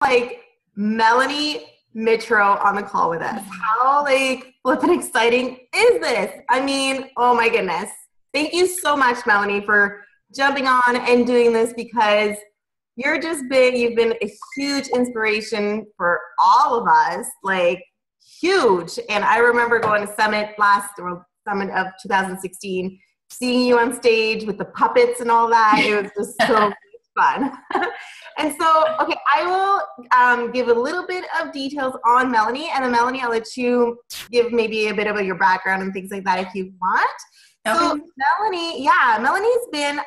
like Melanie Mitro on the call with us. How like flippin' exciting is this? I mean, oh my goodness. Thank you so much, Melanie, for jumping on and doing this, because you've been a huge inspiration for all of us, like huge. And I remember going to Summit of 2016, seeing you on stage with the puppets and all that. It was just so much fun. And so, okay, I will give a little bit of details on Melanie, and then Melanie, I'll let you give maybe a bit of your background and things like that if you want. Okay. So Melanie's been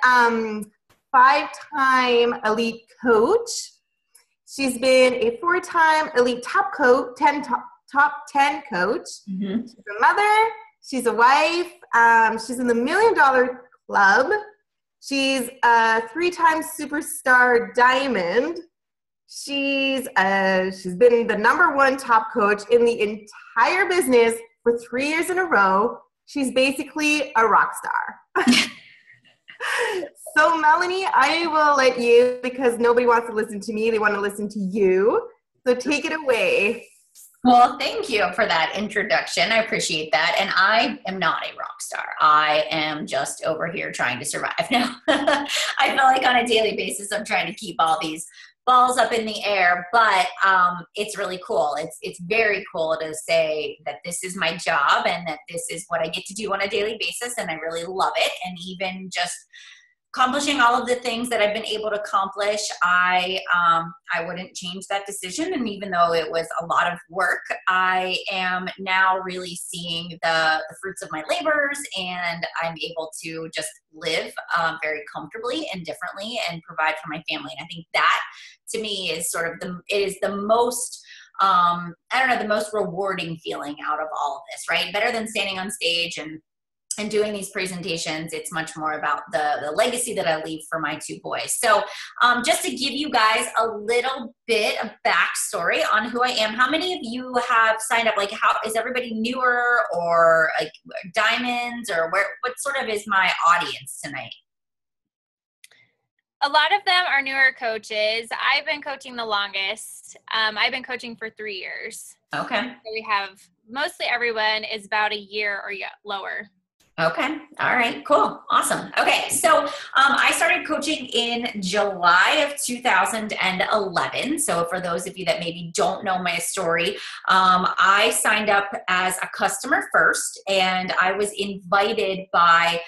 5-time elite coach. She's been a 4-time elite top 10 coach. Mm-hmm. She's a mother. She's a wife. She's in the $1 Million Club. She's a 3-time superstar diamond. She's been the #1 top coach in the entire business for 3 years in a row. She's basically a rock star. So Melanie, I will let you, because nobody wants to listen to me. They want to listen to you. So take it away. Well, thank you for that introduction. I appreciate that. And I am not a rock star. I am just over here trying to survive now. I feel like on a daily basis, I'm trying to keep all these balls up in the air, but it's really cool. It's very cool to say that this is my job and that this is what I get to do on a daily basis, and I really love it. And even just accomplishing all of the things that I've been able to accomplish, I wouldn't change that decision. And even though it was a lot of work, I am now really seeing the fruits of my labors, and I'm able to just live very comfortably and differently and provide for my family. And I think that to me is sort of the most the most rewarding feeling out of all of this, right? Better than standing on stage and doing these presentations, it's much more about the legacy that I leave for my 2 boys. So just to give you guys a little bit of backstory on who I am, how many of you have signed up? Like, how is everybody newer or like diamonds, or what sort of is my audience tonight? A lot of them are newer coaches. I've been coaching the longest. I've been coaching for 3 years. Okay. So we have mostly everyone is about a year or lower. Okay. All right. Cool. Awesome. Okay. So I started coaching in July of 2011. So for those of you that maybe don't know my story, I signed up as a customer first, and I was invited by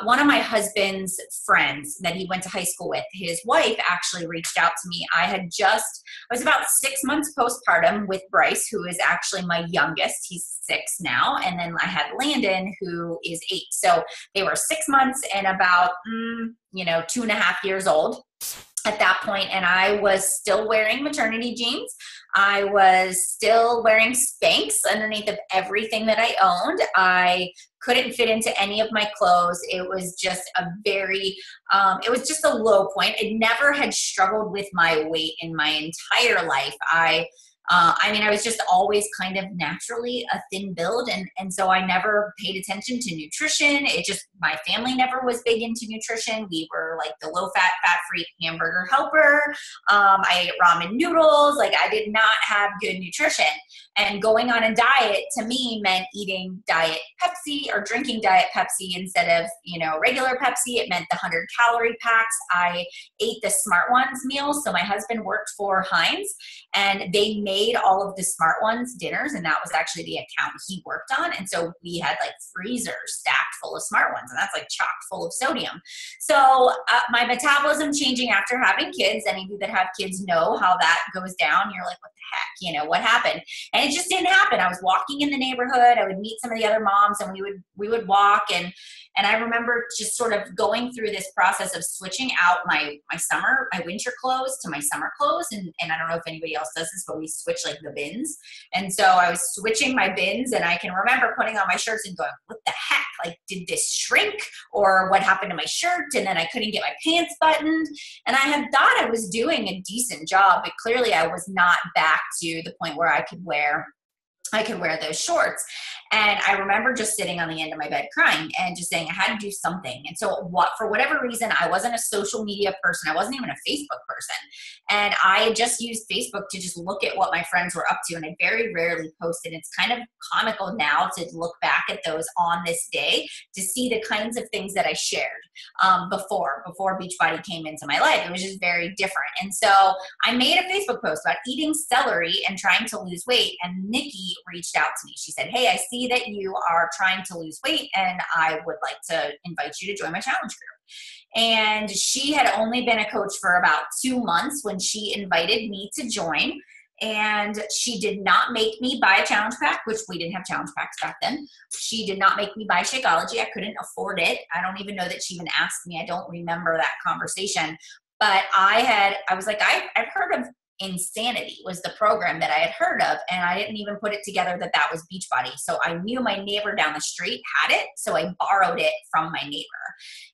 one of my husband's friends that he went to high school with. His wife actually reached out to me. I was about 6 months postpartum with Bryce, who is actually my youngest. He's 6 now. And then I had Landon, who is 8. So they were 6 months and about, 2.5 years old at that point. And I was still wearing maternity jeans. I was still wearing Spanx underneath of everything that I owned. I couldn't fit into any of my clothes. It was just it was just a low point. I never had struggled with my weight in my entire life. I was just always kind of naturally a thin build. And so I never paid attention to nutrition. My family never was big into nutrition. We were like the low fat, fat-free hamburger helper. I ate ramen noodles. Like, I did not have good nutrition. And going on a diet to me meant eating diet Pepsi or drinking diet Pepsi instead of, regular Pepsi. It meant the 100-calorie packs. I ate the Smart Ones meals. So my husband worked for Heinz, and they made all of the Smart Ones dinners, and that was actually the account he worked on. And so we had like freezers stacked full of Smart Ones, and that's like chock full of sodium. So my metabolism changing after having kids. Any of you that have kids know how that goes down. You're like, what the heck? What happened? And it just didn't happen. I was walking in the neighborhood. I would meet some of the other moms, and we would walk. And I remember just sort of going through this process of switching out my winter clothes to my summer clothes. And I don't know if anybody else does this, but we switch like the bins. And so I was switching my bins, and I can remember putting on my shirts and going, what the heck? Like, did this shrink, or what happened to my shirt? And then I couldn't get my pants buttoned. And I had thought I was doing a decent job, but clearly I was not back to the point where I could wear I could wear those shorts. And I remember just sitting on the end of my bed crying and just saying I had to do something. And so for whatever reason, I wasn't a social media person. I wasn't even a Facebook person. And I had just used Facebook to just look at what my friends were up to. And I very rarely posted. It's kind of comical now to look back at those on this day to see the kinds of things that I shared before Beachbody came into my life. It was just very different. And so I made a Facebook post about eating celery and trying to lose weight. And Nikki reached out to me. She said, hey, I see that you are trying to lose weight and I would like to invite you to join my challenge group. And she had only been a coach for about 2 months when she invited me to join. And she did not make me buy a challenge pack, which we didn't have challenge packs back then. She did not make me buy Shakeology. I couldn't afford it. I don't even know that she even asked me. I don't remember that conversation. But I was like, I've heard of Insanity was the program that I had heard of, and I didn't even put it together that was Beachbody. So I knew my neighbor down the street had it, so I borrowed it from my neighbor.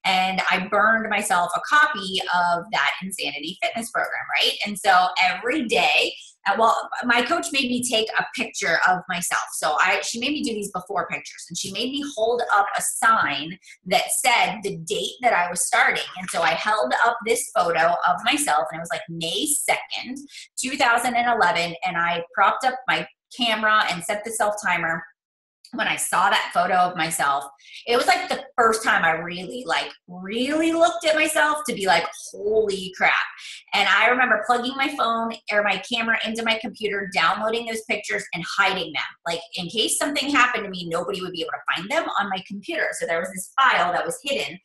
And I burned myself a copy of that Insanity fitness program, right? And so every day, my coach made me take a picture of myself. So she made me do these before pictures, and she made me hold up a sign that said the date that I was starting. And so I held up this photo of myself, and it was like May 2nd, 2011, and I propped up my camera and set the self timer. When I saw that photo of myself, it was like the first time I really looked at myself to be like, holy crap. And I remember plugging my phone or my camera into my computer, downloading those pictures and hiding them. Like in case something happened to me, nobody would be able to find them on my computer. So there was this file that was hidden.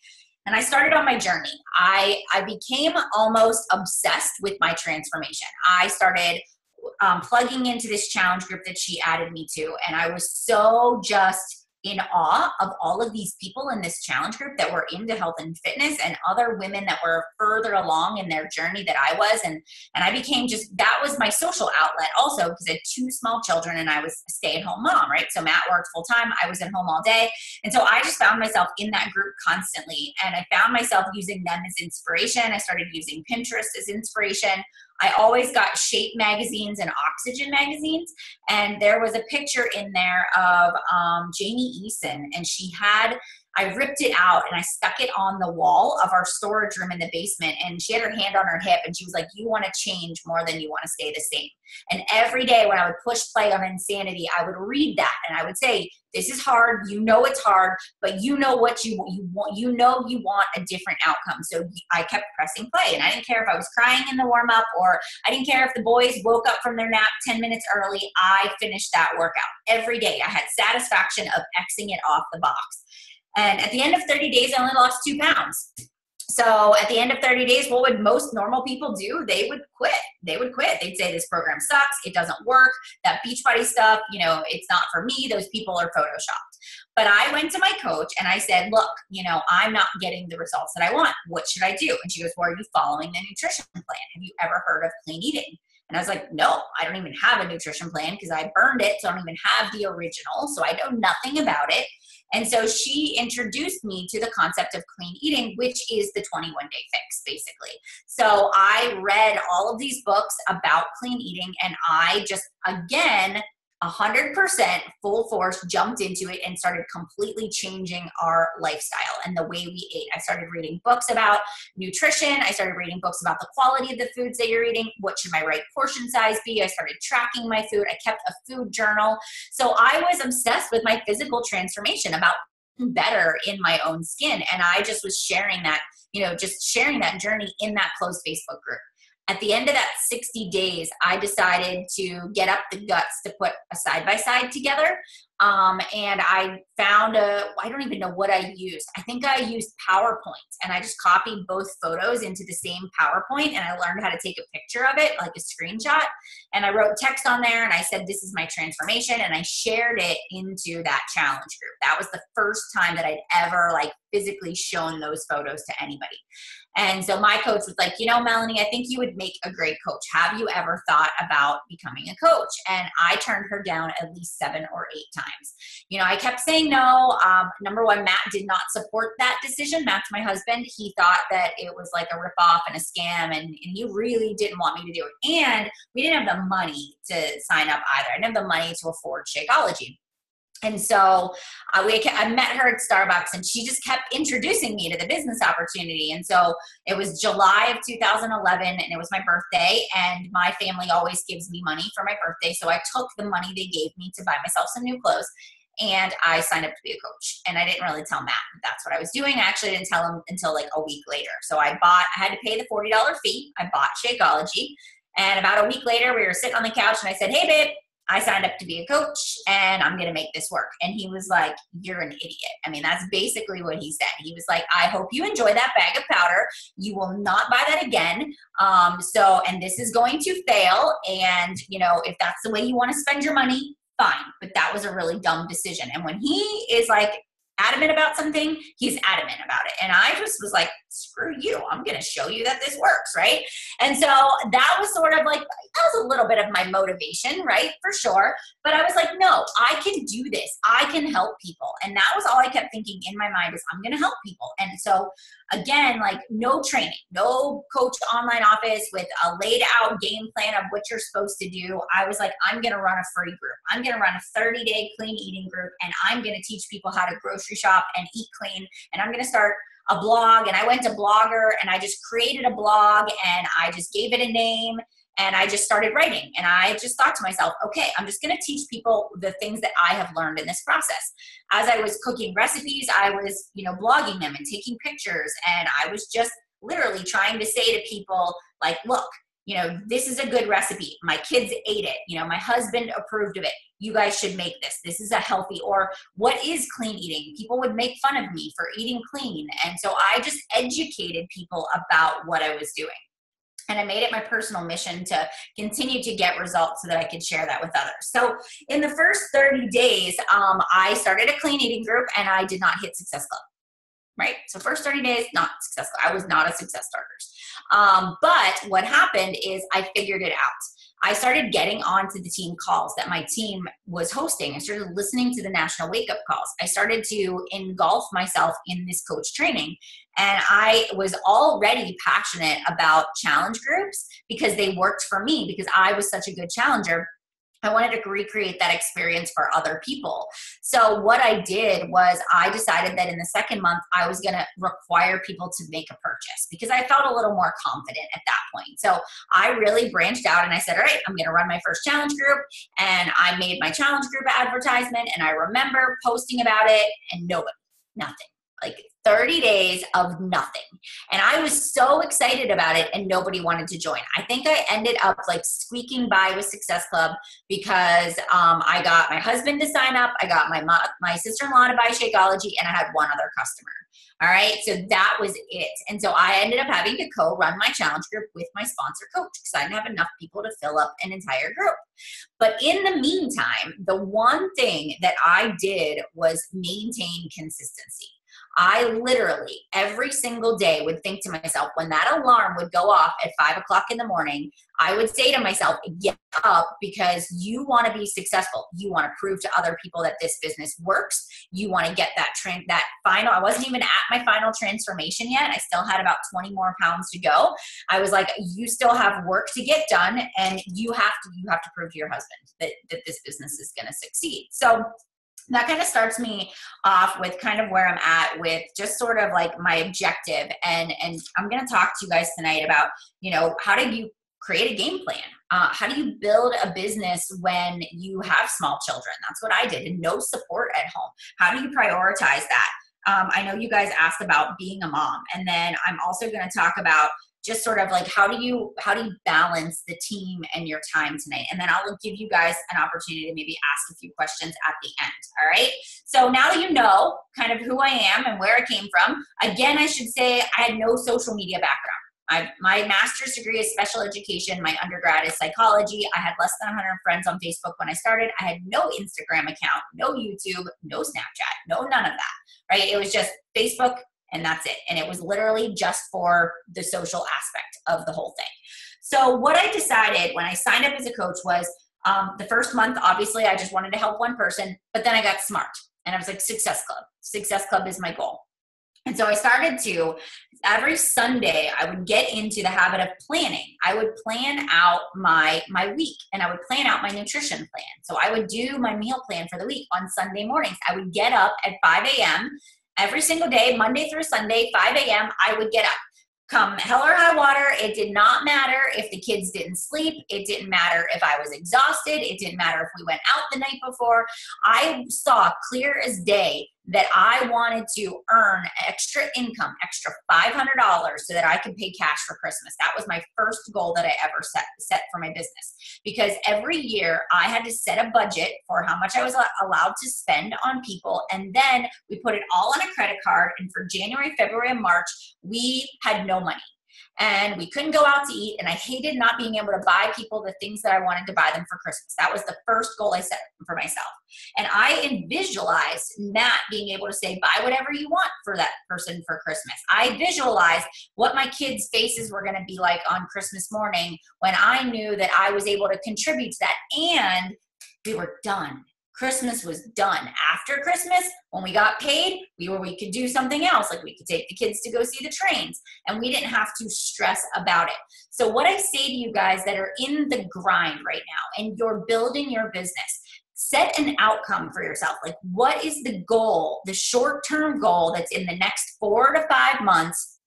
And I started on my journey. I became almost obsessed with my transformation. I started plugging into this challenge group that she added me to. And I was so just in awe of all of these people in this challenge group that were into health and fitness and other women that were further along in their journey that I was. And I became that was my social outlet also, because I had 2 small children and I was a stay-at-home mom, right? So Matt worked full time. I was at home all day. And so I just found myself in that group constantly. And I found myself using them as inspiration. I started using Pinterest as inspiration. I always got Shape magazines and Oxygen magazines. And there was a picture in there of Jamie Eason. And I ripped it out and I stuck it on the wall of our storage room in the basement. And she had her hand on her hip and she was like, you want to change more than you want to stay the same. And every day when I would push play on Insanity, I would read that and I would say, this is hard. You know it's hard, but you know what you want. You know you want a different outcome. So I kept pressing play, and I didn't care if I was crying in the warm up, or I didn't care if the boys woke up from their nap 10 minutes early. I finished that workout every day. I had satisfaction of Xing it off the box. And at the end of 30 days, I only lost 2 pounds. So at the end of 30 days, what would most normal people do? They would quit. They'd say this program sucks. It doesn't work. That Beachbody stuff, it's not for me. Those people are photoshopped. But I went to my coach and I said, look, I'm not getting the results that I want. What should I do? And she goes, well, are you following the nutrition plan? Have you ever heard of clean eating? And I was like, no, I don't even have a nutrition plan because I burned it. So I don't even have the original. So I know nothing about it. And so she introduced me to the concept of clean eating, which is the 21-day fix, basically. So I read all of these books about clean eating, and I just, again, 100% full force jumped into it and started completely changing our lifestyle and the way we ate. I started reading books about nutrition. I started reading books about the quality of the foods that you're eating. What should my right portion size be? I started tracking my food. I kept a food journal. So I was obsessed with my physical transformation, about better in my own skin. And I just was sharing that, just sharing that journey in that closed Facebook group. At the end of that 60 days, I decided to get up the guts to put a side-by-side together. And I found I don't even know what I used. I think I used PowerPoint, and I just copied both photos into the same PowerPoint, and I learned how to take a picture of it, like a screenshot. And I wrote text on there, and I said, this is my transformation. And I shared it into that challenge group. That was the first time that I'd ever physically shown those photos to anybody. And so my coach was like, you know, Melanie, I think you would make a great coach. Have you ever thought about becoming a coach? And I turned her down at least 7 or 8 times. You know, I kept saying no. Number one, Matt did not support that decision. Matt's my husband. He thought that it was like a ripoff and a scam, and he really didn't want me to do it. And we didn't have the money to sign up either. I didn't have the money to afford Shakeology. And so I met her at Starbucks, and she just kept introducing me to the business opportunity. And so it was July of 2011, and it was my birthday, and my family always gives me money for my birthday. So I took the money they gave me to buy myself some new clothes, and I signed up to be a coach. And I didn't really tell Matt that that's what I was doing. I actually didn't tell him until like a week later. So I had to pay the $40 fee. I bought Shakeology. And about a week later, we were sitting on the couch, and I said, hey, babe, I signed up to be a coach, and I'm going to make this work. And he was like, you're an idiot. I mean, that's basically what he said. He was like, I hope you enjoy that bag of powder. You will not buy that again. And this is going to fail. And, you know, if that's the way you want to spend your money, fine. But that was a really dumb decision. And when he is like adamant about something, he's adamant about it. And I just was like, screw you. I'm going to show you that this works, right? And so that was sort of like, that was a little bit of my motivation, right? For sure. But I was like, no, I can do this. I can help people. And that was all I kept thinking in my mind is I'm going to help people. And so again, like no training, no coach online office with a laid out game plan of what you're supposed to do. I was like, I'm going to run a free group. I'm going to run a 30-day clean eating group, and I'm going to teach people how to grocery shop and eat clean. And I'm going to start a blog. And I went to Blogger, and I just created a blog, and I just gave it a name, and I just started writing. And I just thought to myself, okay, I'm just going to teach people the things that I have learned in this process. As I was cooking recipes, I was, you know, blogging them and taking pictures. And I was just literally trying to say to people like, look, you know, this is a good recipe. My kids ate it. You know, my husband approved of it. You guys should make this. This is a healthy, or what is clean eating? People would make fun of me for eating clean. And so I just educated people about what I was doing. And I made it my personal mission to continue to get results so that I could share that with others. So in the first 30 days, I started a clean eating group, and I did not hit Success Club. Right? So first 30 days, not successful. I was not a Success Starters. But what happened is I figured it out. I started getting onto the team calls that my team was hosting. I started listening to the national wake-up calls. I started to engulf myself in this coach training. And I was already passionate about challenge groups because they worked for me because I was such a good challenger. I wanted to recreate that experience for other people. So what I did was I decided that in the second month, I was going to require people to make a purchase because I felt a little more confident at that point. So I really branched out, and I said, all right, I'm going to run my first challenge group. And I made my challenge group advertisement, and I remember posting about it, and nothing. Like 30 days of nothing. And I was so excited about it, and nobody wanted to join. I think I ended up like squeaking by with Success Club because I got my husband to sign up. I got my sister-in-law to buy Shakeology, and I had one other customer. All right. So that was it. And so I ended up having to co-run my challenge group with my sponsor coach because I didn't have enough people to fill up an entire group. But in the meantime, the one thing that I did was maintain consistency. I literally every single day would think to myself, when that alarm would go off at 5 o'clock in the morning, I would say to myself, get up because you want to be successful. You want to prove to other people that this business works. You want to get that final, I wasn't even at my final transformation yet. I still had about 20 more pounds to go. I was like, you still have work to get done, and you have to prove to your husband that this business is going to succeed. So that kind of starts me off with kind of where I'm at with just sort of like my objective. And I'm going to talk to you guys tonight about, you know, how do you create a game plan? How do you build a business when you have small children? That's what I did, and no support at home. How do you prioritize that? I know you guys asked about being a mom, and then I'm also going to talk about just sort of like how do you balance the team and your time tonight? And then I'll give you guys an opportunity to maybe ask a few questions at the end. All right. So now that you know kind of who I am and where I came from, again, I should say I had no social media background. My master's degree is special education. My undergrad is psychology. I had less than 100 friends on Facebook when I started. I had no Instagram account, no YouTube, no Snapchat, no none of that, right? It was just Facebook and that's it. And it was literally just for the social aspect of the whole thing. So what I decided when I signed up as a coach was the first month, obviously, I just wanted to help one person, but then I got smart and I was like, Success Club. Success Club is my goal. And so I started to, every Sunday, I would get into the habit of planning. I would plan out my week and I would plan out my nutrition plan. So I would do my meal plan for the week on Sunday mornings. I would get up at 5 a.m. every single day, Monday through Sunday, 5 a.m. I would get up. Come hell or high water, it did not matter if the kids didn't sleep. It didn't matter if I was exhausted. It didn't matter if we went out the night before. I saw clear as day that I wanted to earn extra income, extra $500 so that I could pay cash for Christmas. That was my first goal that I ever set for my business. Because every year I had to set a budget for how much I was allowed to spend on people. And then we put it all on a credit card. And for January, February, and March, we had no money. And we couldn't go out to eat, and I hated not being able to buy people the things that I wanted to buy them for Christmas. That was the first goal I set for myself. And I visualized Matt being able to say, buy whatever you want for that person for Christmas. I visualized what my kids' faces were going to be like on Christmas morning when I knew that I was able to contribute to that, and we were done. Christmas was done. After Christmas, when we got paid, we could do something else. Like we could take the kids to go see the trains, and we didn't have to stress about it. So what I say to you guys that are in the grind right now and you're building your business, set an outcome for yourself. Like, what is the goal, the short-term goal that's in the next 4 to 5 months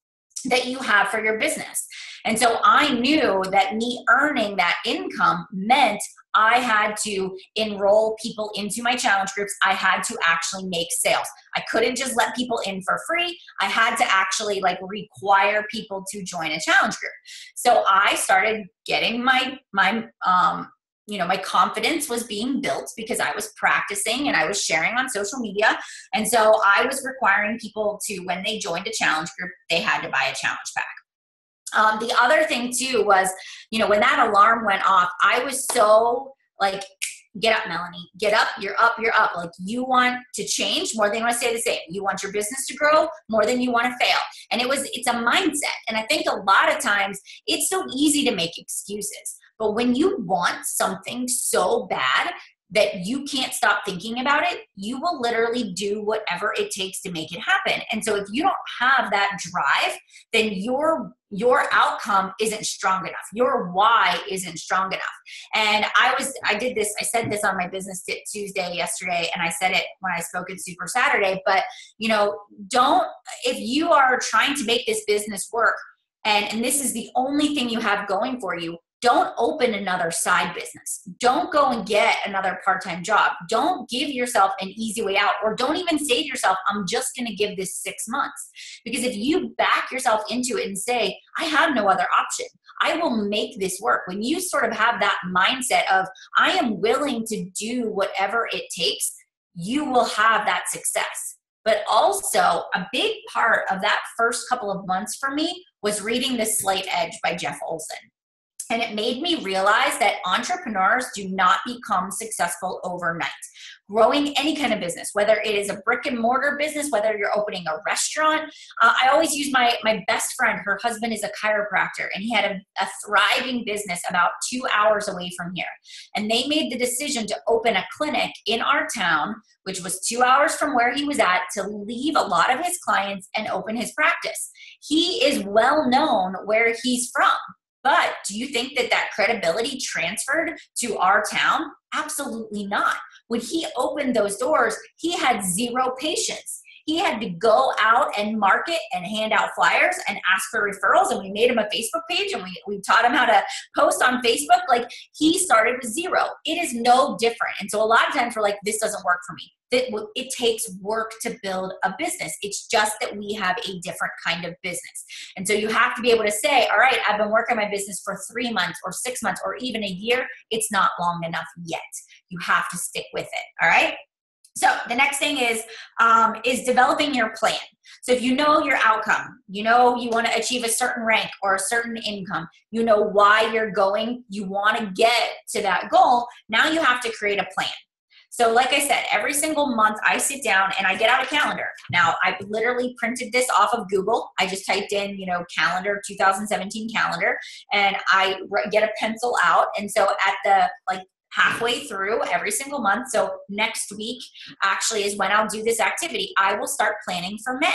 that you have for your business? And so I knew that me earning that income meant I had to enroll people into my challenge groups. I had to actually make sales. I couldn't just let people in for free. I had to actually require people to join a challenge group. So I started getting my confidence was being built because I was practicing and I was sharing on social media. And so I was requiring people to, when they joined a challenge group, they had to buy a challenge pack. The other thing too was, when that alarm went off, I was so like, get up, Melanie, get up, you're up, you're up. Like, you want to change more than you want to stay the same. You want your business to grow more than you want to fail. And it's a mindset. And I think a lot of times it's so easy to make excuses, but when you want something so bad that you can't stop thinking about it, you will literally do whatever it takes to make it happen. And so if you don't have that drive, then your outcome isn't strong enough. Your why isn't strong enough. And I said this on my Business Tip Tuesday yesterday, and I said it when I spoke at Super Saturday, but if you are trying to make this business work, and this is the only thing you have going for you, don't open another side business. Don't go and get another part-time job. Don't give yourself an easy way out, or don't even say to yourself, I'm just going to give this 6 months. Because if you back yourself into it and say, I have no other option, I will make this work. When you sort of have that mindset of, I am willing to do whatever it takes, you will have that success. But also a big part of that first couple of months for me was reading The Slight Edge by Jeff Olson. And it made me realize that entrepreneurs do not become successful overnight. Growing any kind of business, whether it is a brick and mortar business, whether you're opening a restaurant. I always use my best friend. Her husband is a chiropractor, and he had a thriving business about 2 hours away from here. And they made the decision to open a clinic in our town, which was 2 hours from where he was at, to leave a lot of his clients and open his practice. He is well known where he's from. But do you think that credibility transferred to our town? Absolutely not. When he opened those doors, he had 0 patients. He had to go out and market and hand out flyers and ask for referrals. And we made him a Facebook page, and we taught him how to post on Facebook. Like, he started with 0. It is no different. And so a lot of times we're like, this doesn't work for me. It takes work to build a business. It's just that we have a different kind of business. And so you have to be able to say, all right, I've been working my business for 3 months or 6 months or even a year. It's not long enough yet. You have to stick with it. All right. So the next thing is developing your plan. So if you know your outcome, you know you want to achieve a certain rank or a certain income, you know why you're going, you want to get to that goal, now you have to create a plan. So like I said, every single month I sit down and I get out a calendar. Now I literally printed this off of Google. I just typed in, calendar, 2017 calendar, and I get a pencil out. And so at the halfway through every single month, so next week actually is when I'll do this activity, I will start planning for May.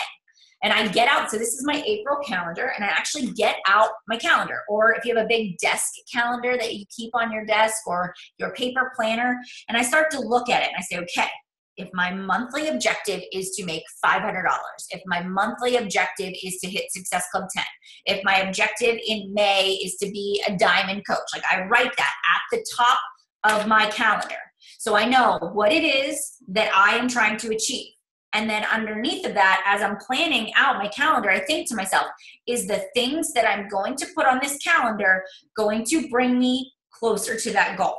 And I get out, so this is my April calendar, and I actually get out my calendar. Or if you have a big desk calendar that you keep on your desk or your paper planner, and I start to look at it and I say, okay, if my monthly objective is to make $500, if my monthly objective is to hit Success Club 10, if my objective in May is to be a diamond coach, I write that at the top of my calendar. So I know what it is that I am trying to achieve. And then underneath of that, as I'm planning out my calendar, I think to myself, is the things that I'm going to put on this calendar going to bring me closer to that goal?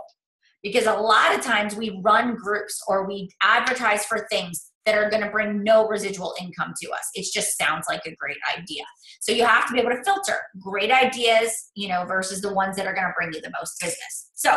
Because a lot of times we run groups or we advertise for things that are going to bring no residual income to us. It just sounds like a great idea. So you have to be able to filter great ideas, versus the ones that are going to bring you the most business. So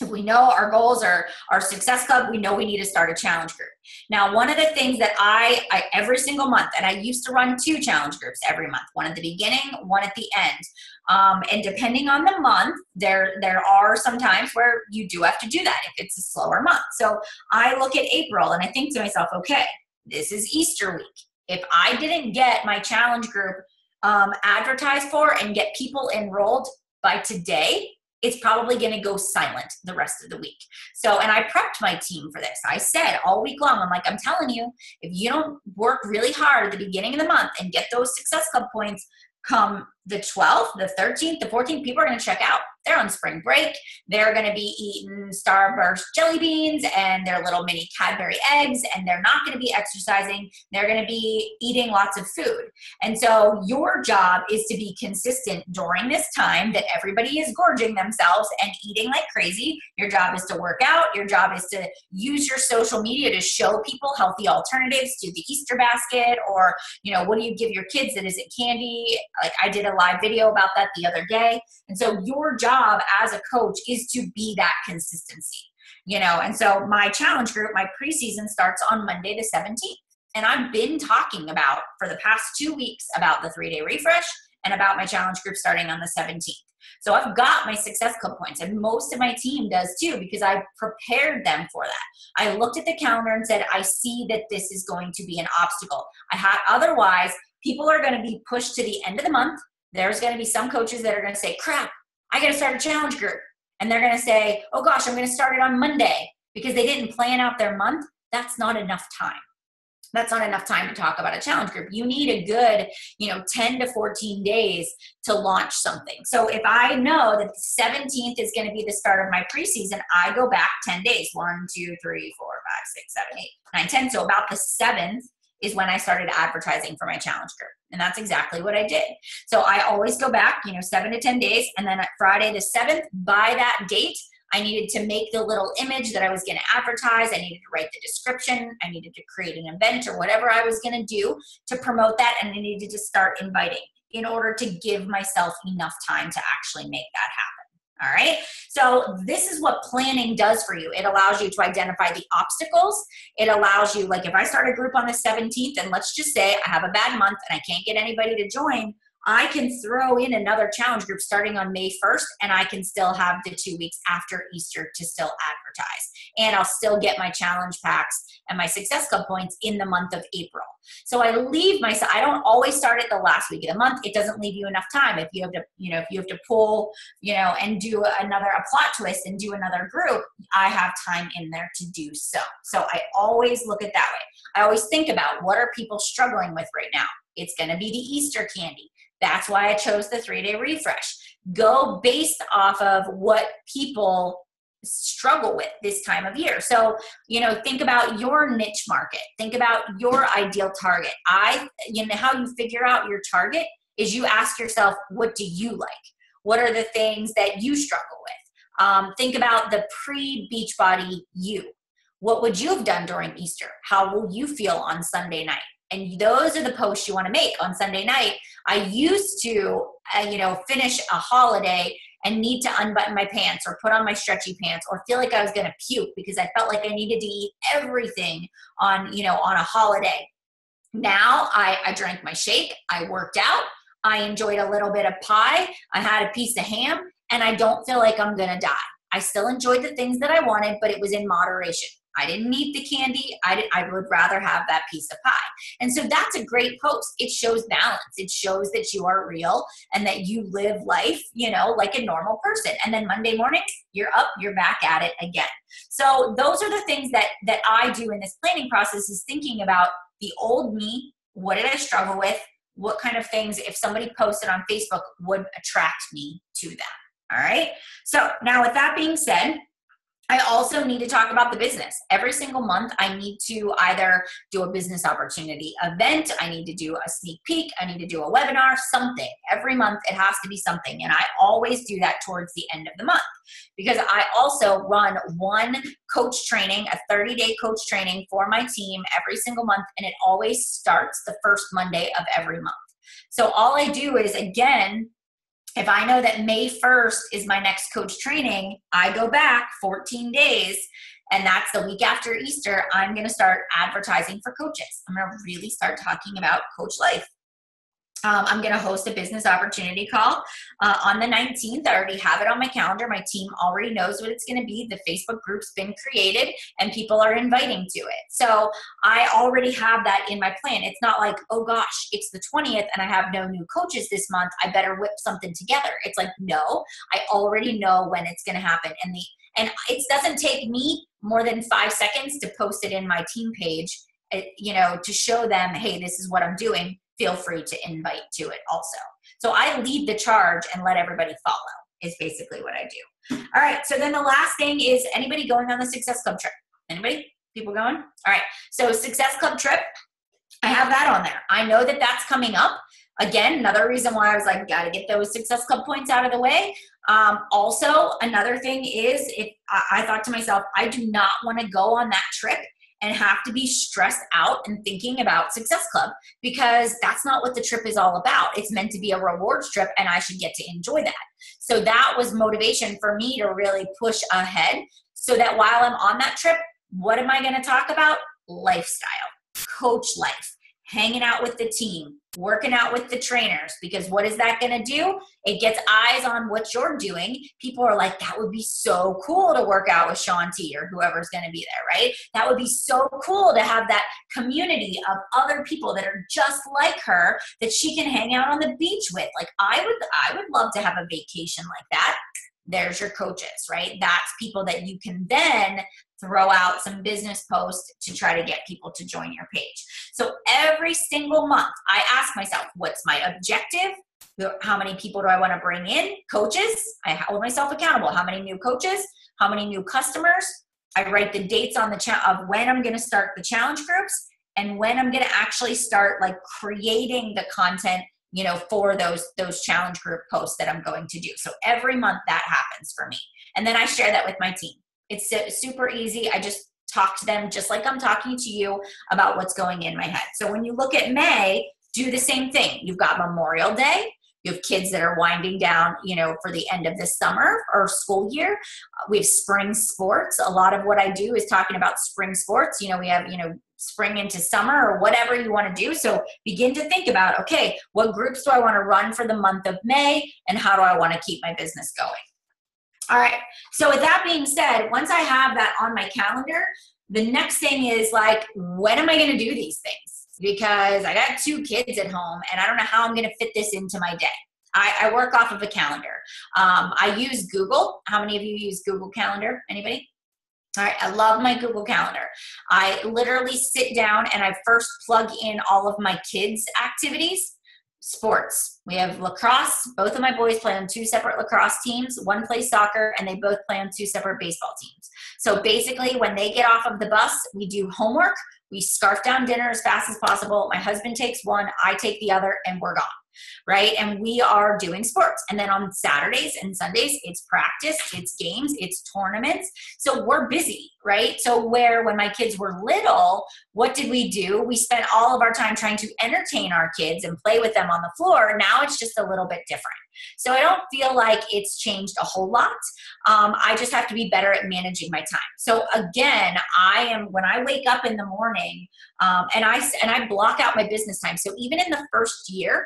if we know our goals are our Success Club, we know we need to start a challenge group. Now, one of the things that I every single month, and I used to run 2 challenge groups every month, one at the beginning, one at the end. And depending on the month, there are some times where you do have to do that if it's a slower month. So I look at April and I think to myself, okay, this is Easter week. If I didn't get my challenge group advertised for and get people enrolled by today, it's probably going to go silent the rest of the week. So, and I prepped my team for this. I said all week long, I'm telling you, if you don't work really hard at the beginning of the month and get those Success Club points, come the 12th, the 13th, the 14th, people are going to check out. They're on spring break. They're going to be eating Starburst jelly beans and their little mini Cadbury eggs, and they're not going to be exercising. They're going to be eating lots of food. And so your job is to be consistent during this time that everybody is gorging themselves and eating like crazy. Your job is to work out. Your job is to use your social media to show people healthy alternatives to the Easter basket, or, what do you give your kids that isn't candy? Like I did a live video about that the other day. And so your job as a coach is to be that consistency, and so my challenge group, my preseason starts on Monday the 17th. And I've been talking about for the past 2 weeks about the 3-day refresh and about my challenge group starting on the 17th. So I've got my Success Club points, and most of my team does too, because I prepared them for that. I looked at the calendar and said, I see that this is going to be an obstacle. Otherwise, people are going to be pushed to the end of the month. There's going to be some coaches that are going to say, crap, I got to start a challenge group. And they're going to say, oh gosh, I'm going to start it on Monday, because they didn't plan out their month. That's not enough time. That's not enough time to talk about a challenge group. You need a good, 10 to 14 days to launch something. So if I know that the 17th is going to be the start of my preseason, I go back 10 days, 1, 2, 3, 4, 5, 6, 7, 8, 9, 10. So about the 7th is when I started advertising for my challenge group. And that's exactly what I did. So I always go back, 7 to 10 days. And then at Friday the 7th, by that date, I needed to make the little image that I was going to advertise. I needed to write the description. I needed to create an event or whatever I was going to do to promote that. And I needed to start inviting in order to give myself enough time to actually make that happen. All right. So this is what planning does for you. It allows you to identify the obstacles. It allows you, like if I start a group on the 17th and let's just say I have a bad month and I can't get anybody to join, I can throw in another challenge group starting on May 1st, and I can still have the 2 weeks after Easter to still advertise. And I'll still get my challenge packs and my Success Club points in the month of April. So I leave myself, I don't always start at the last week of the month. It doesn't leave you enough time. If you have to, if you have to pull, and do a plot twist and do another group, I have time in there to do so. So I always look at that way. I always think about what are people struggling with right now. It's going to be the Easter candy. That's why I chose the 3-day refresh. Go based off of what people struggle with this time of year. So, think about your niche market. Think about your ideal target. How you figure out your target is you ask yourself, what do you like? What are the things that you struggle with? Think about the pre-Beachbody you. What would you have done during Easter? How will you feel on Sunday night? And those are the posts you want to make on Sunday night. I used to, finish a holiday and need to unbutton my pants or put on my stretchy pants or feel like I was going to puke because I felt like I needed to eat everything on a holiday. Now I drank my shake, I worked out, I enjoyed a little bit of pie, I had a piece of ham, and I don't feel like I'm gonna die. I still enjoyed the things that I wanted, but it was in moderation. I didn't need the candy. I would rather have that piece of pie. And so that's a great post. It shows balance. It shows that you are real and that you live life, like a normal person. And then Monday morning, you're up, you're back at it again. So those are the things that I do in this planning process, is thinking about the old me. What did I struggle with? What kind of things, if somebody posted on Facebook, would attract me to them? All right. So now with that being said, I also need to talk about the business. Every single month, I need to either do a business opportunity event, I need to do a sneak peek, I need to do a webinar, something. Every month, it has to be something. And I always do that towards the end of the month, because I also run one coach training, a 30-day coach training for my team every single month. And it always starts the first Monday of every month. So all I do is, again, if I know that May 1st is my next coach training, I go back 14 days, and that's the week after Easter. I'm going to start advertising for coaches. I'm going to really start talking about coach life. I'm going to host a business opportunity call on the 19th. I already have it on my calendar. My team already knows what it's going to be. The Facebook group's been created and people are inviting to it. So I already have that in my plan. It's not like, oh gosh, it's the 20th and I have no new coaches this month, I better whip something together. It's like, no, I already know when it's going to happen. And it doesn't take me more than 5 seconds to post it in my team page, to show them, hey, this is what I'm doing. Feel free to invite to it also. So I lead the charge and let everybody follow, is basically what I do. All right. So then the last thing is, anybody going on the Success Club trip? Anybody? People going? All right. So Success Club trip, I have that on there. I know that that's coming up. Again, another reason why I was like, got to get those Success Club points out of the way. Also, another thing is, if I thought to myself, I do not want to go on that trip and have to be stressed out and thinking about Success Club, because that's not what the trip is all about. It's meant to be a rewards trip, and I should get to enjoy that. So that was motivation for me to really push ahead, so that while I'm on that trip, what am I going to talk about? Lifestyle, coach life, hanging out with the team, working out with the trainers, because what is that going to do? It gets eyes on what you're doing. People are like, that would be so cool to work out with Shaun T or whoever's going to be there, right? That would be so cool to have that community of other people that are just like her that she can hang out on the beach with. Like, I would love to have a vacation like that. There's your coaches, right? That's people that you can then throw out some business posts to try to get people to join your page. So every single month, I ask myself, what's my objective? How many people do I want to bring in? Coaches. I hold myself accountable. How many new coaches? How many new customers? I write the dates on the of when I'm going to start the challenge groups and when I'm going to actually start like creating the content, for those challenge group posts that I'm going to do. So every month that happens for me. And then I share that with my team. It's super easy. I just talk to them just like I'm talking to you about what's going in my head. So when you look at May, do the same thing. You've got Memorial Day. You have kids that are winding down, for the end of the summer or school year. We have spring sports. A lot of what I do is talking about spring sports. We have, spring into summer or whatever you want to do. So begin to think about, okay, what groups do I want to run for the month of May, and how do I want to keep my business going? All right. So with that being said, once I have that on my calendar, the next thing is like, when am I going to do these things? Because I got 2 kids at home and I don't know how I'm going to fit this into my day. I work off of a calendar. I use Google. How many of you use Google Calendar? Anybody? All right. I love my Google Calendar. I literally sit down and I first plug in all of my kids' activities. Sports. We have lacrosse. Both of my boys play on 2 separate lacrosse teams. One plays soccer and they both play on 2 separate baseball teams. So basically when they get off of the bus, we do homework. We scarf down dinner as fast as possible. My husband takes one, I take the other, and we're gone. right? And we are doing sports. And then on Saturdays and Sundays, it's practice, it's games, it's tournaments. So we're busy, right? So when my kids were little, what did we do? We spent all of our time trying to entertain our kids and play with them on the floor. Now it's just a little bit different. So I don't feel like it's changed a whole lot. I just have to be better at managing my time. So again, when I wake up in the morning, and I block out my business time. So even in the first year,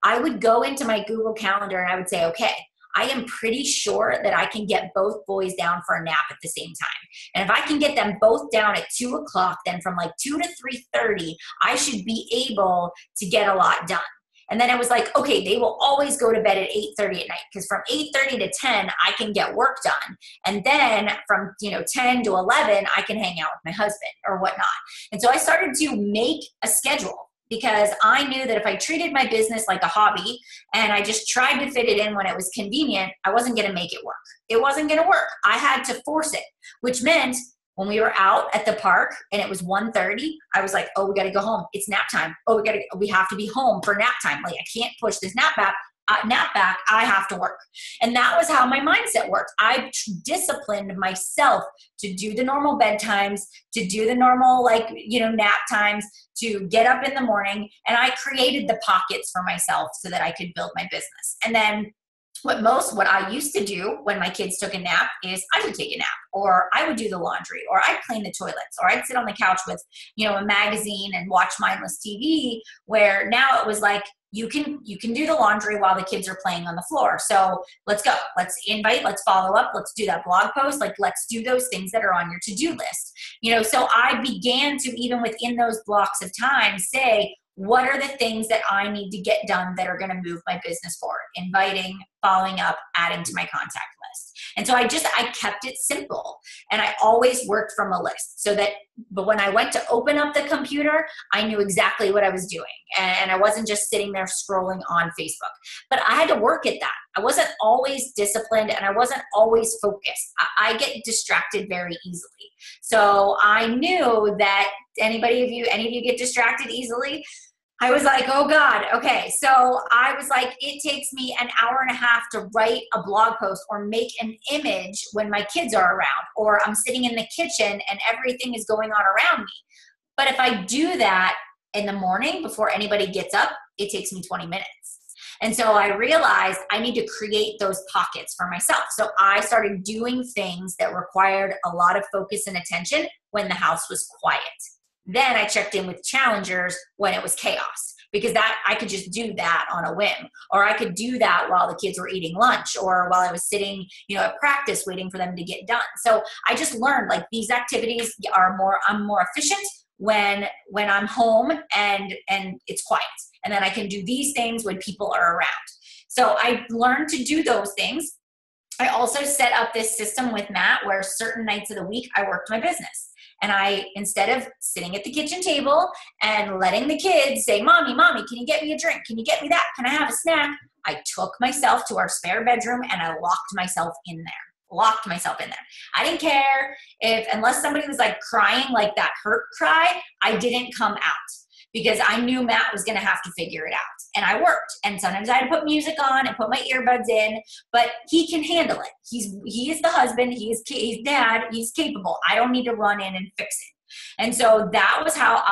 I would go into my Google Calendar and I would say, okay, I am pretty sure that I can get both boys down for a nap at the same time. And if I can get them both down at 2 o'clock, then from like 2 to 3:30, I should be able to get a lot done. And then I was like, okay, they will always go to bed at 8:30 at night, because from 8:30 to 10, I can get work done. And then from 10 to 11, I can hang out with my husband or whatnot. And so I started to make a schedule, because I knew that if I treated my business like a hobby and I just tried to fit it in when it was convenient, I wasn't going to make it work. It wasn't going to work. I had to force it, which meant when we were out at the park and it was 1:30, I was like, oh, we got to go home. It's nap time. Oh, we have to be home for nap time. Like, I can't push this nap back. I have to work. And that was how my mindset worked. I disciplined myself to do the normal bedtimes, to do the normal, nap times, to get up in the morning. And I created the pockets for myself so that I could build my business. And then what I used to do when my kids took a nap is I would take a nap, or I would do the laundry, or I'd clean the toilets, or I'd sit on the couch with, a magazine and watch mindless TV, where now it was like, you can do the laundry while the kids are playing on the floor. So let's go. Let's invite, let's follow up. Let's do that blog post. Let's do those things that are on your to-do list. So I began to, even within those blocks of time, say, what are the things that I need to get done that are going to move my business forward? Inviting, following up, adding to my contact list. And so I kept it simple, and I always worked from a list but when I went to open up the computer, I knew exactly what I was doing. And I wasn't just sitting there scrolling on Facebook, but I had to work at that. I wasn't always disciplined, and I wasn't always focused. I get distracted very easily. So I knew that any of you get distracted easily? I was like, oh God, okay. So I was like, it takes me an hour and a half to write a blog post or make an image when my kids are around, or I'm sitting in the kitchen and everything is going on around me. But if I do that in the morning before anybody gets up, it takes me 20 minutes. And so I realized I need to create those pockets for myself. So I started doing things that required a lot of focus and attention when the house was quiet. Then I checked in with challengers when it was chaos, because that I could just do that on a whim, or I could do that while the kids were eating lunch, or while I was sitting, at practice waiting for them to get done. So I just learned, like, these activities I'm more efficient when I'm home and it's quiet. And then I can do these things when people are around. So I learned to do those things. I also set up this system with Matt where certain nights of the week I worked my business. And instead of sitting at the kitchen table and letting the kids say, mommy, can you get me a drink? Can you get me that? Can I have a snack? I took myself to our spare bedroom and I locked myself in there. I didn't care unless somebody was like crying, like that hurt cry, I didn't come out, because I knew Matt was going to have to figure it out. And I worked. And sometimes I had to put music on and put my earbuds in, but he can handle it. He is the husband. He's dad. He's capable. I don't need to run in and fix it. And so that was how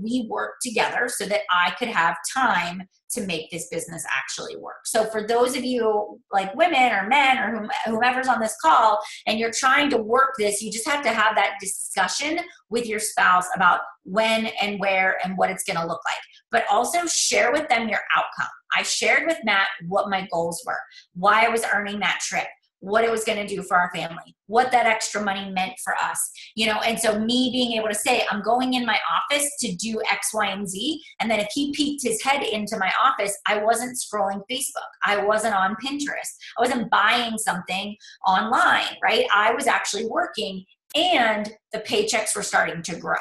we worked together so that I could have time to make this business actually work. So for those of you, like women or men or whomever's on this call, and you're trying to work this, you just have to have that discussion with your spouse about when and where and what it's going to look like. But also share with them your outcome. I shared with Matt what my goals were, why I was earning that trip, what it was going to do for our family, what that extra money meant for us, and so me being able to say, I'm going in my office to do X, Y, and Z. And then if he peeked his head into my office, I wasn't scrolling Facebook. I wasn't on Pinterest. I wasn't buying something online, right? I was actually working, and the paychecks were starting to grow.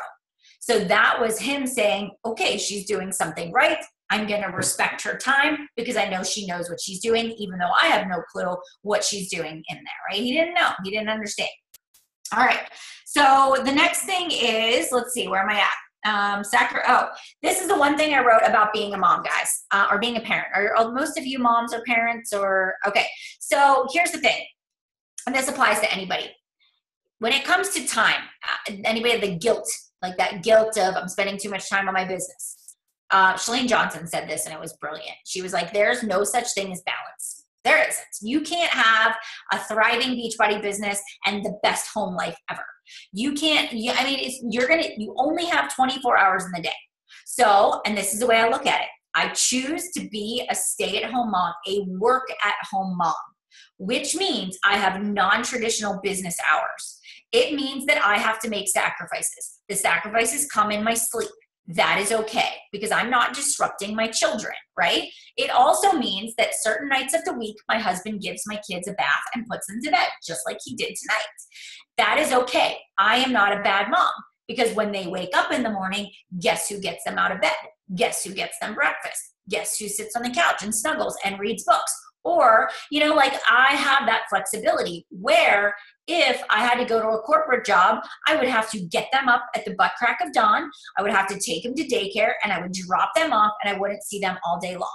So that was him saying, okay, she's doing something right. I'm going to respect her time because I know she knows what she's doing, even though I have no clue what she's doing in there, right? He didn't know. He didn't understand. All right. So the next thing is, let's see, where am I This is the one thing I wrote about being a mom, guys, or being a parent. Are most of you moms or parents or, okay. So here's the thing, and this applies to anybody. When it comes to time, anybody have the guilt, like that guilt of I'm spending too much time on my business. Shalene Johnson said this and it was brilliant. She was like, there's no such thing as balance. There isn't. You can't have a thriving Beachbody business and the best home life ever. You can't, you only have 24 hours in the day. So, and this is the way I look at it. I choose to be a stay-at-home mom, a work-at-home mom, which means I have non-traditional business hours. It means that I have to make sacrifices. The sacrifices come in my sleep. That is okay because I'm not disrupting my children, right? It also means that certain nights of the week, my husband gives my kids a bath and puts them to bed, just like he did tonight. That is okay. I am not a bad mom because when they wake up in the morning, guess who gets them out of bed? Guess who gets them breakfast? Guess who sits on the couch and snuggles and reads books? Or, I have that flexibility where if I had to go to a corporate job, I would have to get them up at the butt crack of dawn. I would have to take them to daycare and I would drop them off and I wouldn't see them all day long.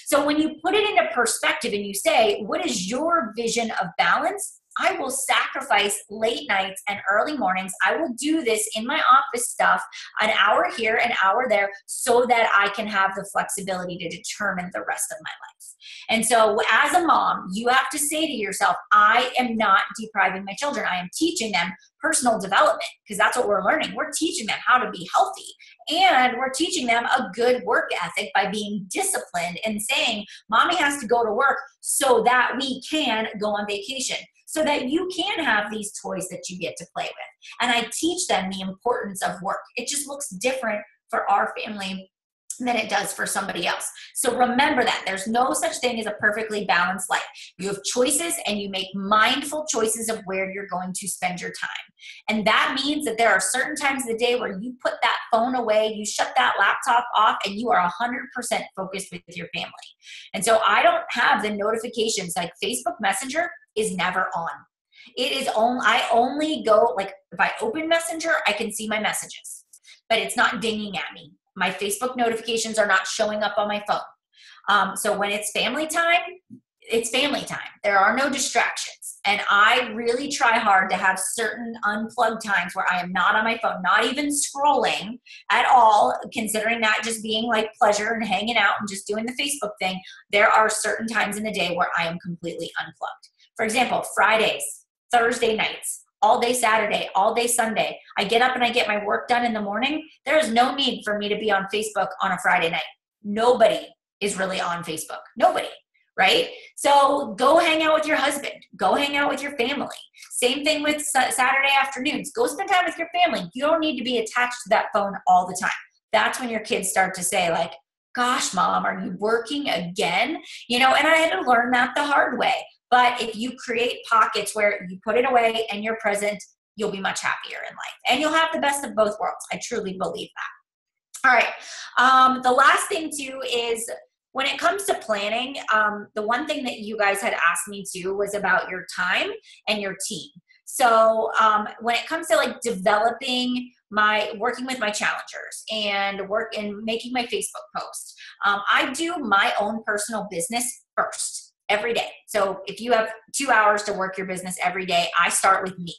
So when you put it into perspective and you say, what is your vision of balance? I will sacrifice late nights and early mornings. I will do this in my office stuff, an hour here, an hour there, so that I can have the flexibility to determine the rest of my life. And so as a mom, you have to say to yourself, I am not depriving my children. I am teaching them personal development because that's what we're learning. We're teaching them how to be healthy and we're teaching them a good work ethic by being disciplined and saying, mommy has to go to work so that we can go on vacation, so that you can have these toys that you get to play with. And I teach them the importance of work. It just looks different for our family than it does for somebody else. So remember that there's no such thing as a perfectly balanced life. You have choices and you make mindful choices of where you're going to spend your time. And that means that there are certain times of the day where you put that phone away, you shut that laptop off, and you are 100% focused with your family. And so I don't have the notifications, like Facebook Messenger is never on. It is only, I only go, like if I open Messenger, I can see my messages, but it's not dinging at me. My Facebook notifications are not showing up on my phone. So when it's family time, it's family time. There are no distractions. And I really try hard to have certain unplugged times where I am not on my phone, not even scrolling at all, considering that just being like pleasure and hanging out and just doing the Facebook thing. There are certain times in the day where I am completely unplugged. For example, Fridays, Thursday nights, all day Saturday, all day Sunday. I get up and I get my work done in the morning. There is no need for me to be on Facebook on a Friday night. Nobody is really on Facebook. Nobody, right? So go hang out with your husband. Go hang out with your family. Same thing with Saturday afternoons. Go spend time with your family. You don't need to be attached to that phone all the time. That's when your kids start to say like, gosh, mom, are you working again? And I had to learn that the hard way. But if you create pockets where you put it away and you're present, you'll be much happier in life. And you'll have the best of both worlds. I truly believe that. All right. The last thing too is when it comes to planning, the one thing that you guys had asked me to was about your time and your team. So when it comes to like developing working with my challengers and work in making my Facebook post, I do my own personal business first. Every day. So if you have 2 hours to work your business every day, I start with me.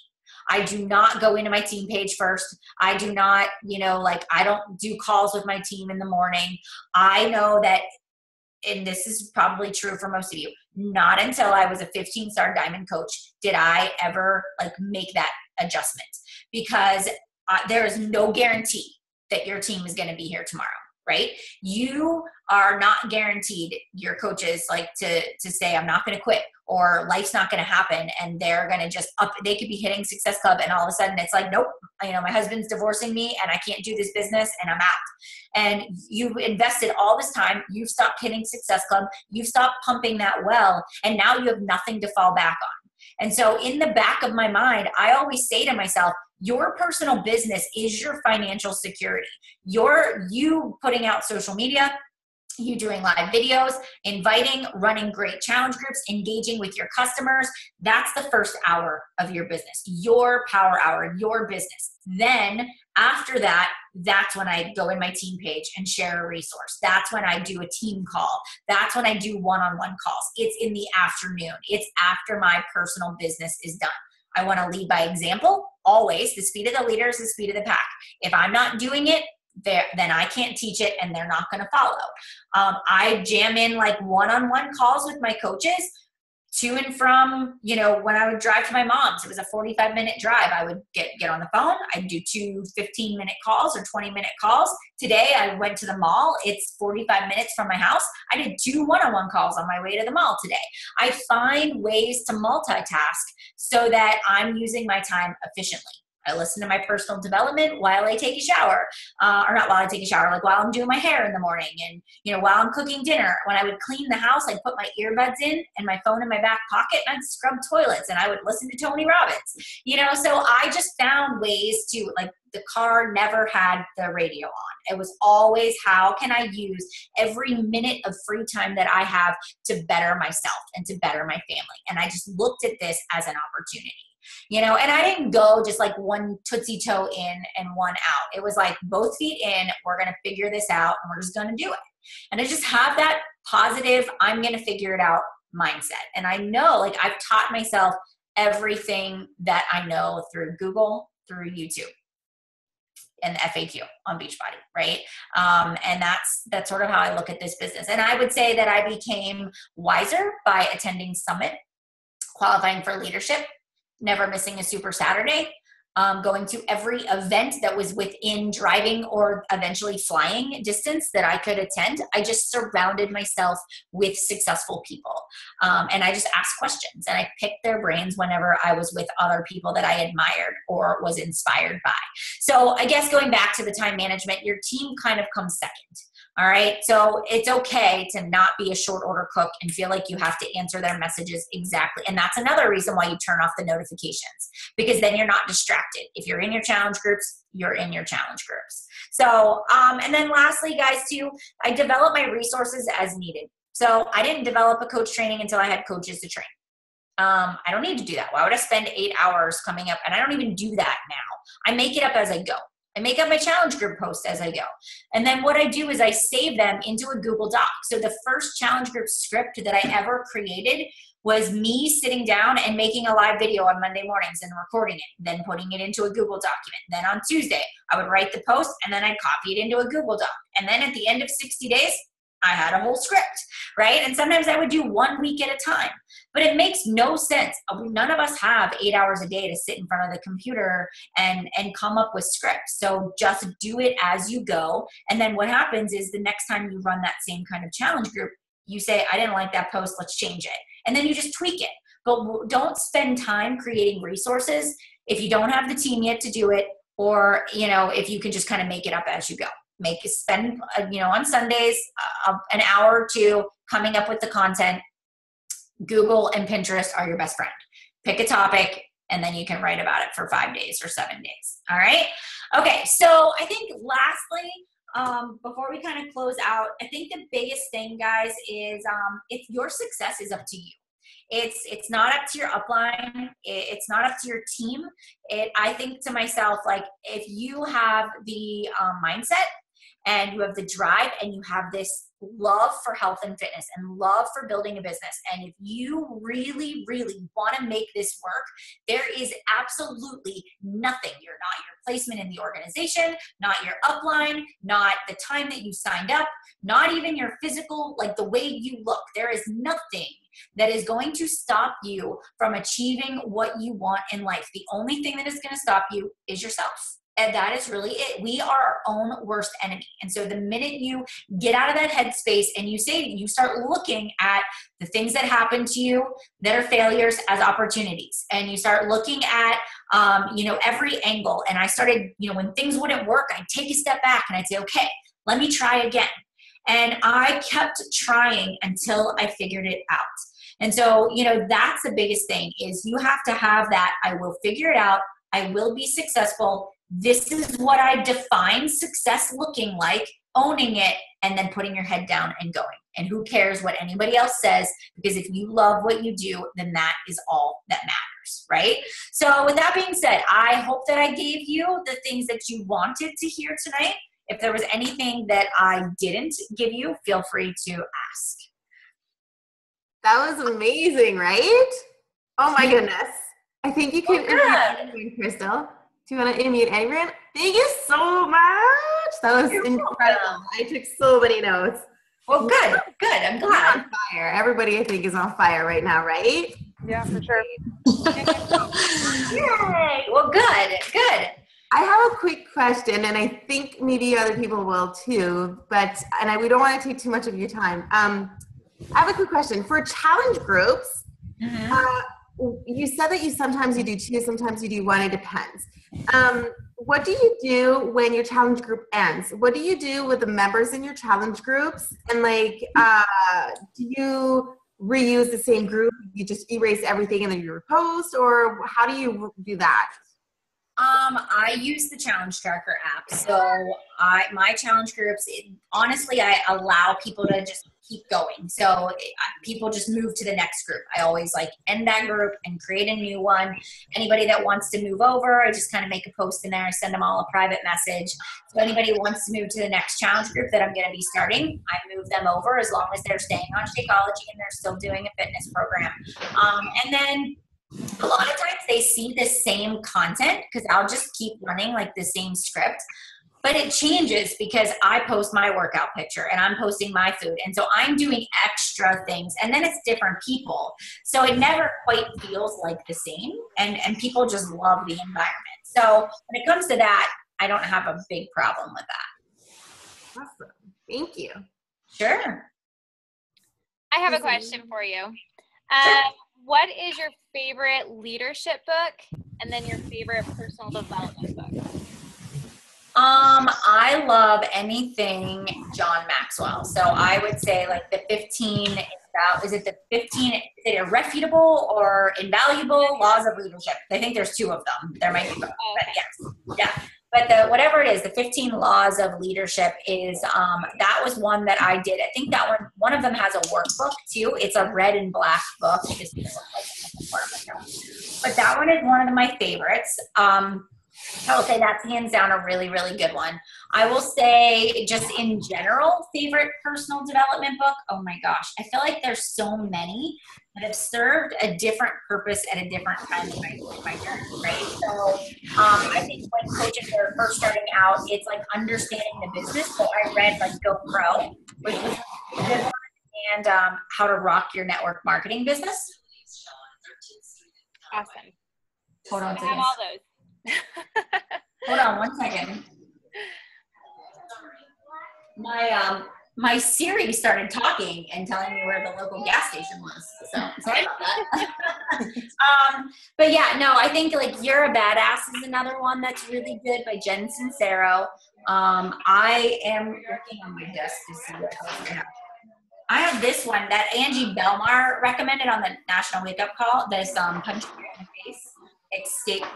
I do not go into my team page first. I do not, I don't do calls with my team in the morning. I know that, and this is probably true for most of you, not until I was a 15-star diamond coach did I ever make that adjustment because there is no guarantee that your team is going to be here tomorrow. Right? You are not guaranteed your coaches to say, I'm not going to quit or life's not going to happen. And they're going to just they could be hitting Success Club. And all of a sudden it's like, nope, my husband's divorcing me and I can't do this business and I'm out. And you've invested all this time. You've stopped hitting Success Club. You've stopped pumping that well. And now you have nothing to fall back on. And so in the back of my mind, I always say to myself, your personal business is your financial security. You putting out social media you doing live videos, inviting, running great challenge groups, engaging with your customers. That's the first hour of your business, your power hour, your business. Then after that, that's when I go in my team page and share a resource. That's when I do a team call. That's when I do one-on-one calls. It's in the afternoon. It's after my personal business is done. I want to lead by example. Always, the speed of the leader is the speed of the pack. If I'm not doing it, then I can't teach it and they're not going to follow. I jam in like one-on-one calls with my coaches to and from, when I would drive to my mom's, it was a 45-minute drive. I would get on the phone. I'd do 2 15-minute calls or 20-minute calls. Today I went to the mall. It's 45 minutes from my house. I did 2 one-on-one calls on my way to the mall today. I find ways to multitask so that I'm using my time efficiently. I listen to my personal development while I take a shower, or not while I take a shower, like while I'm doing my hair in the morning and, while I'm cooking dinner. When I would clean the house, I'd put my earbuds in and my phone in my back pocket and I'd scrub toilets and I would listen to Tony Robbins, so I just found ways to, like, the car never had the radio on. It was always, how can I use every minute of free time that I have to better myself and to better my family? And I just looked at this as an opportunity. And I didn't go just like one tootsie toe in and one out. It was like both feet in, we're going to figure this out and we're just going to do it. And I just have that positive, I'm going to figure it out mindset. And I know, like, I've taught myself everything that I know through Google, through YouTube, and the FAQ on Beachbody, right? And that's sort of how I look at this business. And I would say that I became wiser by attending Summit, qualifying for leadership, never missing a Super Saturday, going to every event that was within driving or eventually flying distance that I could attend. I just surrounded myself with successful people. And I just asked questions and I picked their brains whenever I was with other people that I admired or was inspired by. So I guess going back to the time management, your team kind of comes second. All right. So it's okay to not be a short order cook and feel like you have to answer their messages exactly. And that's another reason why you turn off the notifications, because then you're not distracted. If you're in your challenge groups, you're in your challenge groups. So, and then lastly, guys, too, I develop my resources as needed. So I didn't develop a coach training until I had coaches to train. I don't need to do that. Why would I spend 8 hours coming up? And I don't even do that now. I make it up as I go. I make up my challenge group posts as I go. And then what I do is I save them into a Google Doc. So the first challenge group script that I ever created was me sitting down and making a live video on Monday mornings and recording it, then putting it into a Google document. Then on Tuesday, I would write the post and then I'd copy it into a Google Doc. And then at the end of 60 days, I had a whole script, right? And sometimes I would do 1 week at a time, but it makes no sense. None of us have 8 hours a day to sit in front of the computer and come up with scripts. So just do it as you go. And then what happens is the next time you run that same kind of challenge group, you say, I didn't like that post, let's change it. And then you just tweak it. But don't spend time creating resources if you don't have the team yet to do it, or, if you can just kind of make it up as you go. Spend on Sundays an hour or 2 coming up with the content. Google and Pinterest are your best friend. Pick a topic and then you can write about it for 5 days or 7 days. All right. Okay. So I think lastly, before we kind of close out, I think the biggest thing, guys, is if your success is up to you. It's not up to your upline. It's not up to your team. I think to myself, like, if you have the mindset and you have the drive and you have this love for health and fitness and love for building a business, and if you really, really want to make this work, there is absolutely nothing. You're not your placement in the organization, not your upline, not the time that you signed up, not even your physical, like the way you look. There is nothing that is going to stop you from achieving what you want in life. The only thing that is going to stop you is yourself. And that is really it. We are our own worst enemy. And so the minute you get out of that headspace and you start looking at the things that happen to you that are failures as opportunities, and you start looking at, every angle. And I started, when things wouldn't work, I'd take a step back and I'd say, okay, let me try again. And I kept trying until I figured it out. And so, that's the biggest thing, is you have to have that, I will figure it out. I will be successful. This is what I define success looking like, owning it, and then putting your head down and going. And who cares what anybody else says? Because if you love what you do, then that is all that matters, right? So with that being said, I hope that I gave you the things that you wanted to hear tonight. If there was anything that I didn't give you, feel free to ask. That was amazing, right? Oh my goodness. I think you can unmute anyone, Crystal. Do you want to unmute anyone? Thank you so much. That was incredible. I took so many notes. Well, good. I'm glad. You're on fire. Everybody, I think, is on fire right now, right? Yeah, for sure. Yay. Well, good. I have a quick question, and I think maybe other people will too, we don't want to take too much of your time. I have a quick question. For challenge groups, you said that sometimes you do 2, sometimes you do 1, it depends. What do you do when your challenge group ends? What do you do with the members in your challenge groups? And do you reuse the same group? You just erase everything and then you repost, or how do you do that? I use the challenge tracker app. So my challenge groups, honestly, I allow people to just keep going. So people just move to the next group. I always end that group and create a new one. Anybody that wants to move over, I just kind of make a post in there, send them all a private message. So anybody who wants to move to the next challenge group that I'm going to be starting, I move them over as long as they're staying on Shakeology and they're still doing a fitness program. And then a lot of times they see the same content because I'll just keep running the same script, but it changes because I post my workout picture and I'm posting my food. And so I'm doing extra things and then it's different people. So it never quite feels like the same and people just love the environment. So when it comes to that, I don't have a big problem with that. Awesome. Thank you. Sure. I have a question for you. What is your favorite leadership book and then your favorite personal development book? I love anything John Maxwell. So I would say the 15, is it the 15, is it irrefutable or invaluable laws of leadership? I think there's 2 of them. There might be both, but yes. Yeah. But whatever it is, the 15 laws of leadership is, that was one that I did. I think that one of them has a workbook too. It's a red and black book. But that one is one of my favorites. I will say that's hands down a really, really good one. I will say just in general, favorite personal development book. Oh my gosh. I feel like there's so many that have served a different purpose at a different time in my journey, right? So I think when coaches are first starting out, it's understanding the business. So I read Go Pro, which was a good one, and How to Rock Your Network Marketing Business. Awesome. Hold on a I second. have all those. Hold on 1 second. My Siri started talking and telling me where the local gas station was. So sorry about that. But yeah, no, I think You're a Badass is another one that's really good by Jen Sincero. I am looking on my desk to see what else I have. I have this one that Angie Belmar recommended on the National Wake Up Call. This punch in the face, escape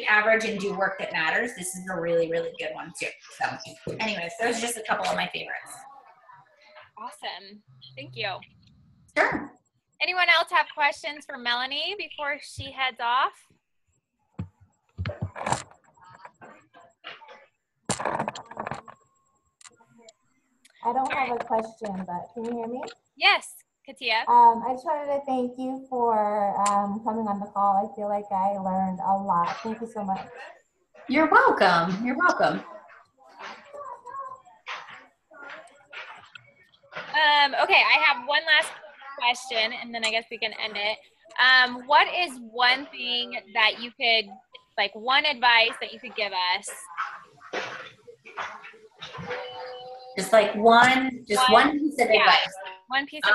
average and do work that matters. This is a really, really good one too. So anyways, those are just a couple of my favorites. Awesome. Thank you. Sure. Anyone else have questions for Melanie before she heads off? I don't have a question, but can you hear me? Yes, Katia. I just wanted to thank you for coming on the call. I feel like I learned a lot. Thank you so much. You're welcome. You're welcome. Okay, I have one last question, and then I guess we can end it. What is one thing that you could, one advice that you could give us? Just one piece of advice. One piece of advice. One piece of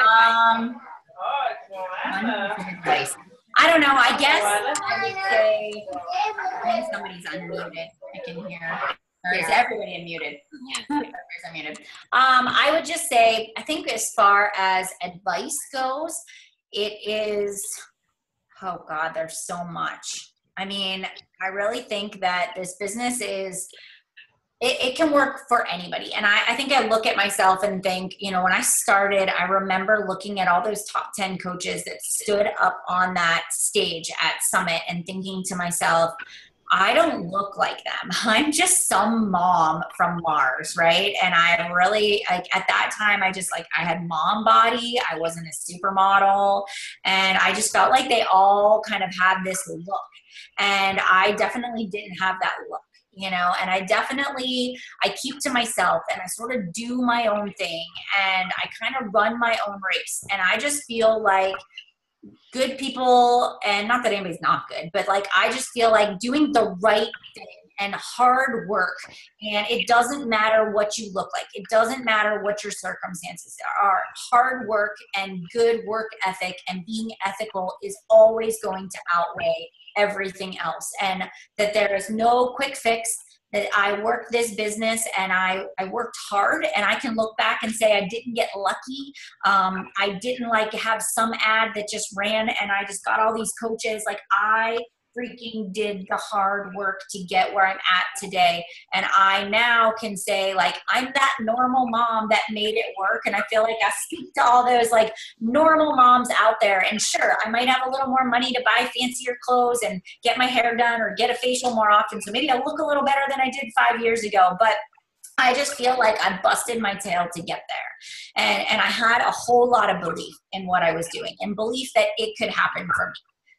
advice. I don't know. I guess I would say, I think somebody's unmuted. I can hear. Or is everybody unmuted? Everybody's unmuted. I would just say, I think as far as advice goes, it is, oh God, there's so much. I mean, I really think that this business is It can work for anybody. And I think I look at myself and think, you know, when I started, I remember looking at all those top 10 coaches that stood up on that stage at Summit and thinking to myself, I don't look like them. I'm just some mom from Mars, right? And I really, like, at that time, I just, like, I had mom body. I wasn't a supermodel. And I just felt like they all kind of had this look. And I definitely didn't have that look. You know, and I keep to myself and I sort of do my own thing and I kind of run my own race. And I just feel like good people, and not that anybody's not good, but like, I just feel like doing the right thing and hard work. And it doesn't matter what you look like. It doesn't matter what your circumstances are. Hard work and good work ethic and being ethical is always going to outweigh everything else. And that there is no quick fix, that I worked this business and I worked hard, and I can look back and say I didn't get lucky. I didn't like have some ad that just ran and I just got all these coaches. Like, I freaking did the hard work to get where I'm at today. And I now can say, like, I'm that normal mom that made it work. And I feel like I speak to all those like normal moms out there. And sure, I might have a little more money to buy fancier clothes and get my hair done or get a facial more often. So maybe I look a little better than I did 5 years ago. But I just feel like I busted my tail to get there. And I had a whole lot of belief in what I was doing and belief that it could happen for me.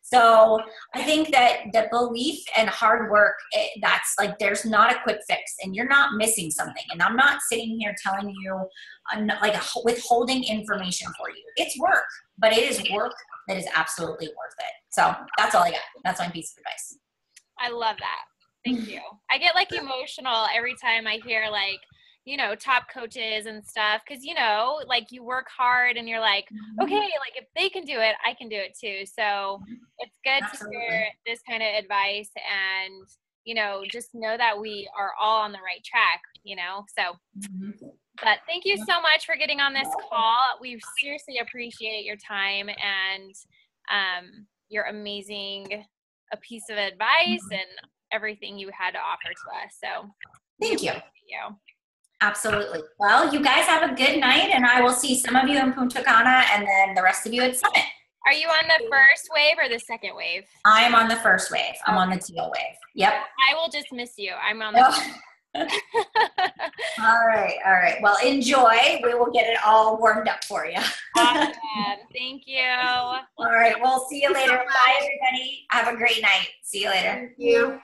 So I think that the belief and hard work, that's like, there's not a quick fix and you're not missing something. And I'm not sitting here telling you, I'm not, like, withholding information for you. It's work, but it is work that is absolutely worth it. So that's all I got. That's my piece of advice. I love that. Thank you. I get like emotional every time I hear like, you know, top coaches and stuff. Cause you know, like, you work hard and you're like, okay, like, if they can do it, I can do it too. So it's good Absolutely. to hear this kind of advice and, you know, just know that we are all on the right track, you know? So, but thank you so much for getting on this call. We seriously appreciate your time and your amazing a piece of advice and everything you had to offer to us. So Thank you. you. Absolutely. Well, you guys have a good night, and I will see some of you in Punta Cana and then the rest of you at Summit. Are you on the first wave or the second wave? I'm on the first wave. I'm on the teal wave. Yep. I will just miss you. I'm on the All right. All right. Well, enjoy. We will get it all warmed up for you. Awesome. Thank you. All right. We'll see you later. Bye, everybody. Have a great night. See you later. Thank you.